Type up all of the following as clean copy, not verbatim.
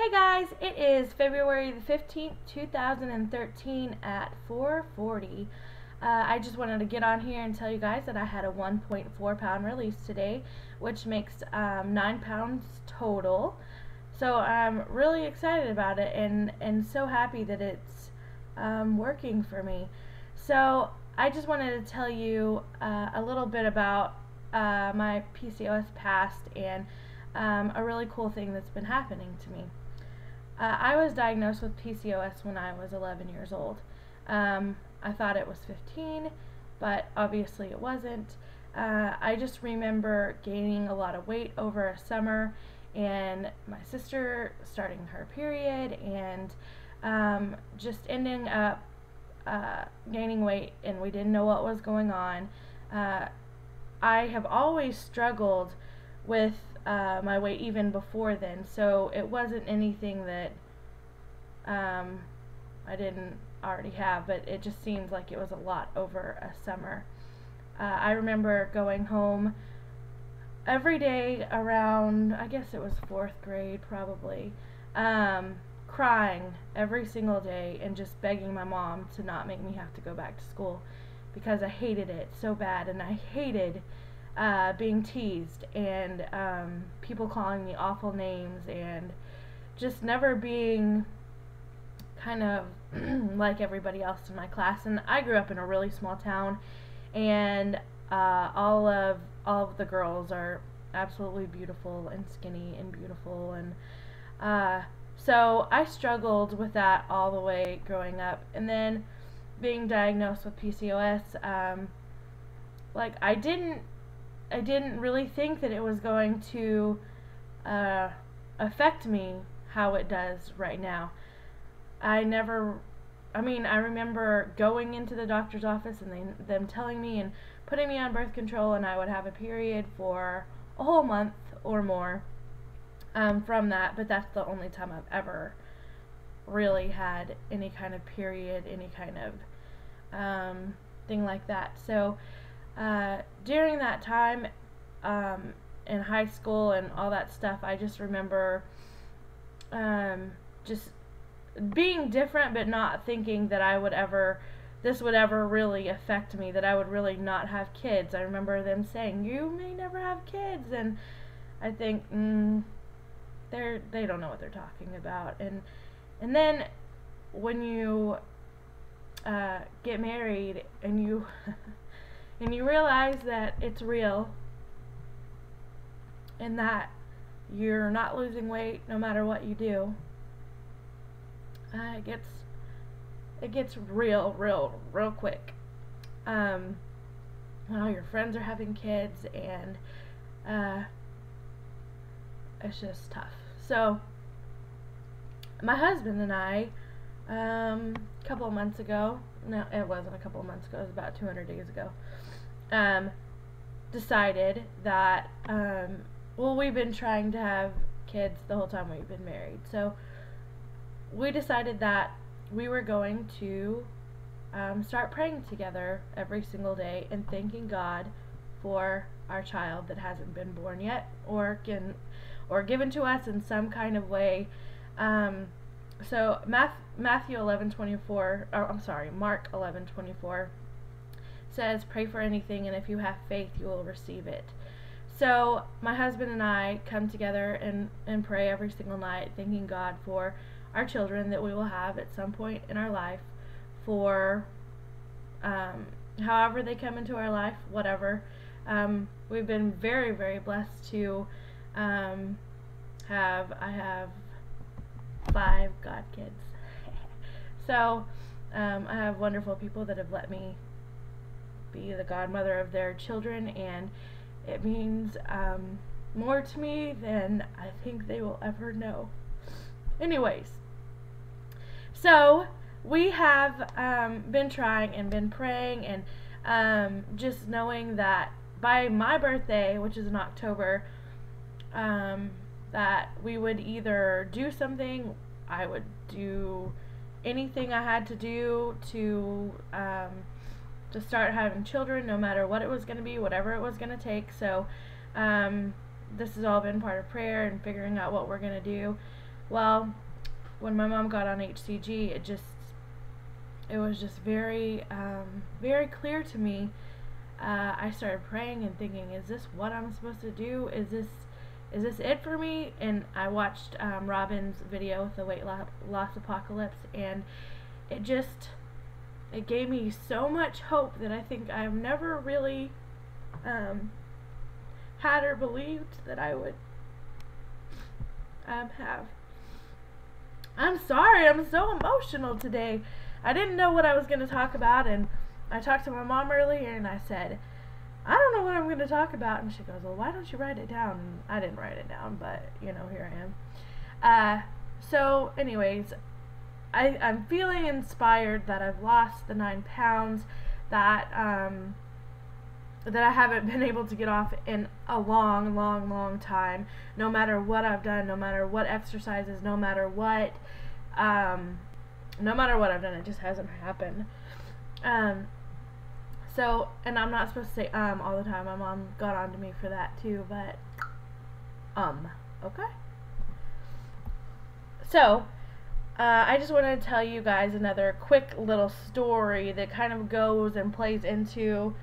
Hey guys, it is February the 15th, 2013 at 4:40. I just wanted to get on here and tell you guys that I had a 1.4 pound release today, which makes 9 pounds total. So I'm really excited about it and so happy that it's working for me. So I just wanted to tell you a little bit about my PCOS past and a really cool thing that's been happening to me. I was diagnosed with PCOS when I was 11 years old. I thought it was 15, but obviously it wasn't. I just remember gaining a lot of weight over a summer and my sister starting her period and just ending up gaining weight, and we didn't know what was going on. I have always struggled with my weight even before then, so it wasn't anything that I didn't already have, but it just seemed like it was a lot over a summer. I remember going home every day around, I guess it was 4th grade probably, crying every single day and just begging my mom to not make me have to go back to school because I hated it so bad, and I hated being teased and people calling me awful names and just never being kind of like everybody else in my class. And I grew up in a really small town, and all of the girls are absolutely beautiful and skinny and beautiful, and so I struggled with that all the way growing up. And then being diagnosed with PCOS, like I didn't really think that it was going to affect me how it does right now. I remember going into the doctor's office and them telling me and putting me on birth control, and I would have a period for a whole month or more from that, but that's the only time I've ever really had any kind of period, any kind of thing like that. So during that time in high school and all that stuff, I just remember just being different, but not thinking that this would ever really affect me, that I would really not have kids. I remember them saying, "You may never have kids," and I think they don't know what they're talking about. And then when you get married and you and you realize that it's real and that you're not losing weight no matter what you do, it gets real quick. All your friends are having kids, and it's just tough. So my husband and I, a couple of months ago, no, it wasn't a couple of months ago, it was about 200 days ago, decided that, well, we've been trying to have kids the whole time we've been married. So we decided that we were going to start praying together every single day and thanking God for our child that hasn't been born yet or given to us in some kind of way. So Matthew 11:24, Mark 11:24 says, "Pray for anything, and if you have faith, you will receive it." So my husband and I come together and pray every single night, thanking God for our children that we will have at some point in our life, for however they come into our life, whatever. We've been very blessed to I have 5 god kids. So I have wonderful people that have let me be the godmother of their children, and it means more to me than I think they will ever know. Anyways, so we have been trying and been praying, and just knowing that by my birthday, which is in October, that we would either do something, I would do anything I had to do to start having children, no matter what it was going to be, whatever it was going to take. So this has all been part of prayer and figuring out what we're going to do. Well, when my mom got on HCG, it was just very, very clear to me. I started praying and thinking, is this what I'm supposed to do? Is this it for me? And I watched Robin's video with the weight loss apocalypse, and it gave me so much hope that I think I've never really had or believed that I would have. I'm sorry, I'm so emotional today. I didn't know what I was going to talk about, and I talked to my mom earlier, and I said, I don't know what I'm going to talk about, and she goes, well, why don't you write it down? And I didn't write it down, but, you know, here I am. So, anyways, I'm feeling inspired that I've lost the 9 pounds, that I haven't been able to get off in a long time, no matter what I've done, no matter what exercises, no matter what I've done, it just hasn't happened. So, and I'm not supposed to say all the time. My mom got on to me for that too, but okay. So, I just wanted to tell you guys another quick little story that kind of goes and plays into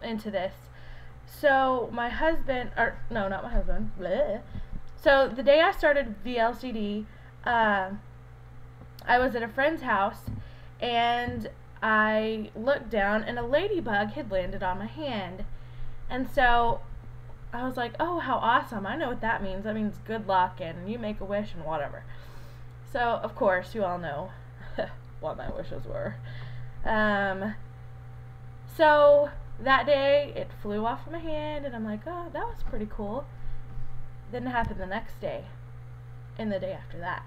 this. So my husband, or no, not my husband, bleh. So the day I started VLCD, I was at a friend's house, and I looked down, and a ladybug had landed on my hand. And so I was like, oh, how awesome. I know what that means. That means good luck, and you make a wish, and whatever. So, of course, you all know what my wishes were. So that day, it flew off my hand, and I'm like, oh, that was pretty cool. Then it happened the next day, and the day after that.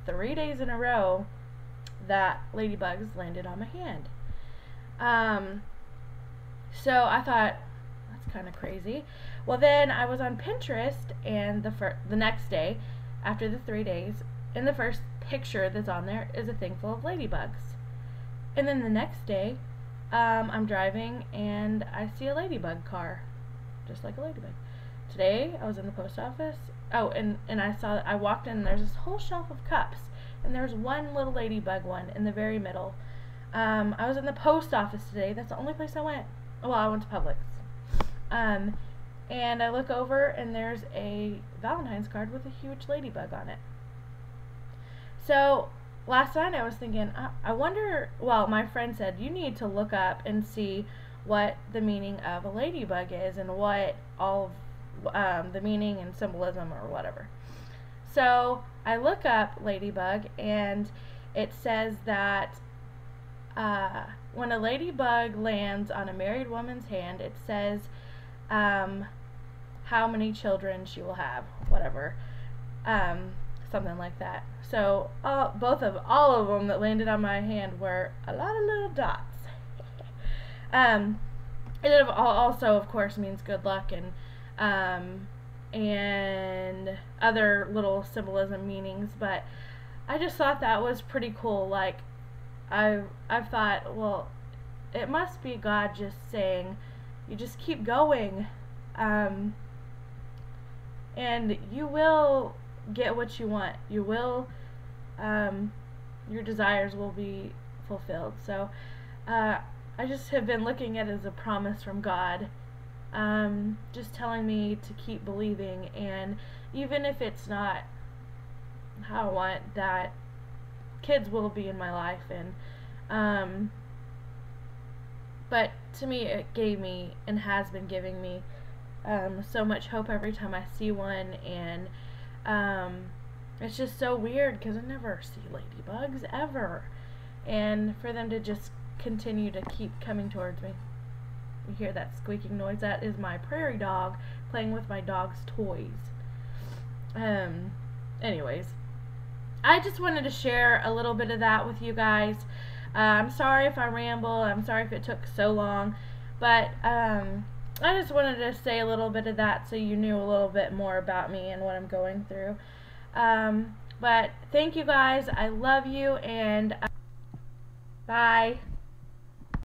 3 days in a row, that ladybugs landed on my hand. So I thought, that's kind of crazy. Well, then I was on Pinterest, and the next day, after the 3 days, and the first picture that's on there is a thing full of ladybugs. And then the next day, I'm driving, and I see a ladybug car, just like a ladybug. Today, I was in the post office. Oh, and I walked in, and there's this whole shelf of cups, and there's one little ladybug one in the very middle. I was in the post office today. That's the only place I went. Well, I went to Publix. And I look over, and there's a Valentine's card with a huge ladybug on it. So last night I was thinking, I wonder, well, my friend said, you need to look up and see what the meaning of a ladybug is, and what all of the meaning and symbolism or whatever. So I look up ladybug, and it says that when a ladybug lands on a married woman's hand, it says how many children she will have, whatever, something like that. So all of them that landed on my hand were a lot of little dots. It also, of course, means good luck, and other little symbolism meanings, but I just thought that was pretty cool. Like, I've thought, well, it must be God just saying, you just keep going, and you will get what you want. You will, your desires will be fulfilled. So I just have been looking at it as a promise from God, just telling me to keep believing, and even if it's not how I want, that kids will be in my life, and but to me it gave me, and has been giving me, so much hope every time I see one, and it's just so weird because I never see ladybugs ever, and for them to just continue to keep coming towards me. You hear that squeaking noise? That is my prairie dog playing with my dog's toys. Anyways, I just wanted to share a little bit of that with you guys. I'm sorry if I ramble. I'm sorry if it took so long, but I just wanted to say a little bit of that so you knew a little bit more about me and what I'm going through. But thank you guys. I love you, and bye.